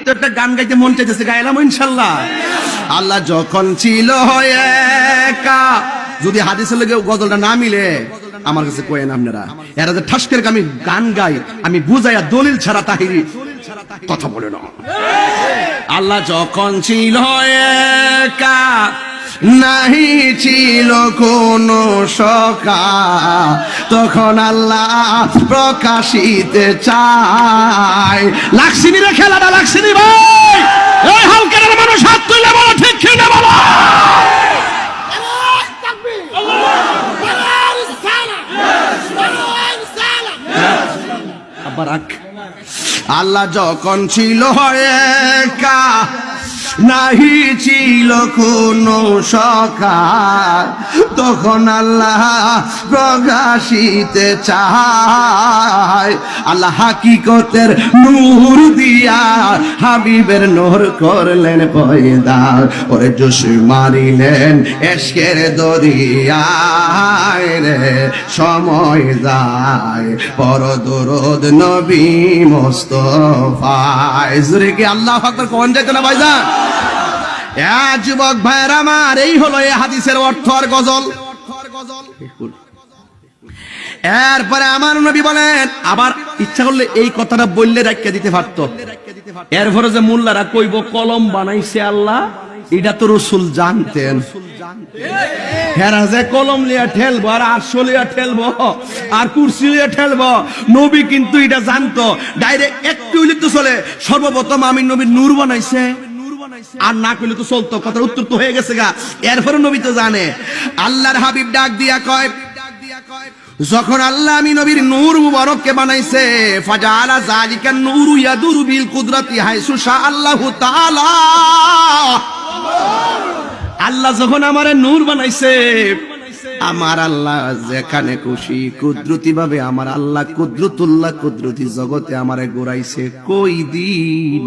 তো একটা গান গাইতে মন চাইতেছে, গাইলাম ইনশাআল্লাহ। আল্লাহ যখন ছিল একা, যদি হাদিসের লগে গজলটা না মিলে আমার কাছে কয়েন আপনারা, এরা যে ঠাস করে আমি গান গাই, আমি বুঝাইয়া দলিল ছাড়া তাহিরি কথা বলে না। আল্লাহ যখন ছিল একা, নাহি ছিল কোন সখা, তখন আল্লাহ প্রকাশিতে চায়। লাক্সিনি রে খেলাটা, লাক্সিনি ভাই, এই হালকার মানুষ হাত তুলে বলো ঠিক কি না বলো। আল্লাহ যখন ছিল একা, নাহি ছিল কোন সখা, তখন আল্লাহ প্রকাশিতে চায়। আল্লাহ হাকিকতের নূর দিয়া হাবিবের নূর করলেন পয়দা, ওরে জোশ মারিলেন এশকের দরিয়ায় রে, সময় যায় পর দরুদ নবী মুস্তাফায়। জোরে কি আল্লাহু আকবার কোন যেত না ভাইজান? যুবক ভাইরা আমার, এই হলো এই হাদিসের অর্থ আর গজল। এরপরে আমার নবী বলেন, আবার ইচ্ছা করলে এই কথাটা বললে রাখিয়া দিতে পারতো। এরপরে যে মোল্লারা কইব কলম বানাইছে আল্লাহ, এটা তো রাসূল জানতেন। হেরা যে কলম লিয়া ঠেলবো, আর আরশ লিয়া ঠেলবো, আর কুরসি লিয়া ঠেলবো, নবী কিন্তু এটা জানতো। ডাইরেক্ট একটু লিখতে চলে, সর্বপ্রথম আমি নবীর নূর বানাইছে, আর না কইলে তো চলতো, কথার উত্তর তো হয়ে গেছে গা। এরপরে নবী তো জানে। আল্লাহর হাবিব ডাক দিয়া কয়, যখন আল্লাহ আমি নবীর নূর মুবারককে বানাইছে, ফাজালা যালিকা নূরু ইয়াদুরু বিল কুদরাতি হাইসু শা আল্লাহু তাআলা। আল্লাহ যখন আমারে নূর বানাইছে, আমার আল্লাহ যেখানে খুশি কুদরতি ভাবে আমার আল্লাহ কুদরতুল্লাহ কুদরতি জগতে আমারে ঘুরাইছে। কই দিন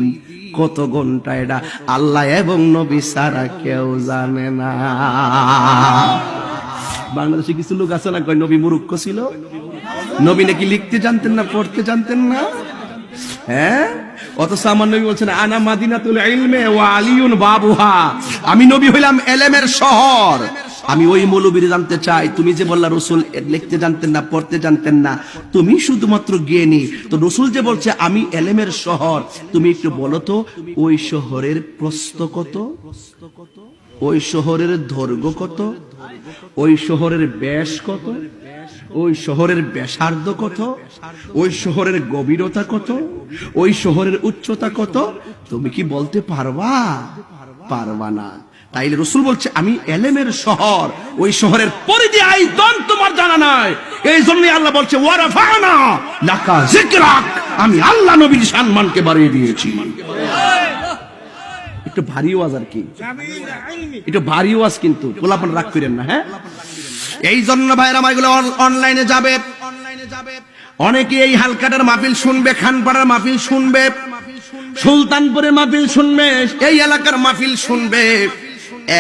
কত ঘন্টা, এটা আল্লাহ এবং নবী ছাড়া কেউ জানে না। বাংলাদেশে কিছু লোক আছে না, কয় নবী মূর্খ ছিল, নবী নাকি লিখতে জানতেন না, পড়তে জানতেন না। হ্যাঁ, অথচ আমার নবী বলছেন আনা মাদিনাতুল ইলমে ওয়া আলিয়ুন বাবুহা, আমি নবী হইলাম এলেমের শহর। আমি ওই মৌলবীরে জানতে চাই, তুমি যে বললা রাসূল লিখতে জানতেন না, পড়তে জানতেন না, তুমি শুধুমাত্র জ্ঞানী, তো রাসূল যে বলছে আমি এলেমের শহর, তুমি একটু বলো তো ওই শহরের প্রস্থ কত, ওই শহরের দৈর্ঘ্য কত, ওই শহরের ব্যাস কত, ওই শহরের ব্যাসার্ধ কত, ওই শহরের গভীরতা কত, ওই শহরের উচ্চতা কত, তুমি কি বলতে পারবা? পারবা না। তাইলে রাসূল বলছে আমি এলেমের শহর, ওই শহরের পরিধি আয়তন তোমার জানা নাই। এই জন্যই আল্লাহ বলছে ওয়া রাফা'না লাকা যিকরাক, আমি আল্লাহ নবীর সম্মানকে বাড়িয়ে দিয়েছি। একটু ভারী ওয়াজ আর কি, একটু ভারী ওয়াজ, কিন্তু গোলাপন রাগ করেন না। হ্যাঁ, এই জন্য ভাইরা আমার এগুলো অনলাইনে যাবে, অনেকে এই হালকাটার মাহফিল শুনবে, খানপাড়ার মাহফিল শুনবে, সুলতানপুরের মাহফিল শুনবে, এই এলাকার মাহফিল শুনবে।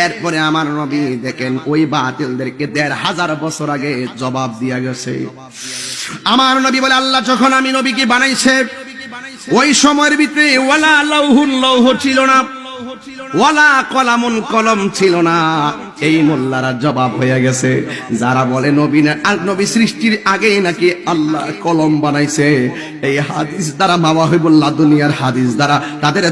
এরপরে আমার নবী দেখেন ওই বাতিলদেরকে ১৫০০ বছর আগে জবাব দিয়া গেছে। আমার নবী বলে আল্লাহ যখন আমি নবীকে বানাইছে, ওই সময়ের ভিতরে ওয়ালা লাউহুন লৌহ ছিল না, ওয়ালা কলামুন কলম ছিল না। এই মোল্লারা জবাব হয়ে গেছে, যারা বলে নবী না, নবী সৃষ্টির আগেই নাকি আল্লাহ কলম বানাইছে। এই হাদিস দ্বারা মাওয়াহিবুল লাদুনিয়ার হাদিস দ্বারা তাদের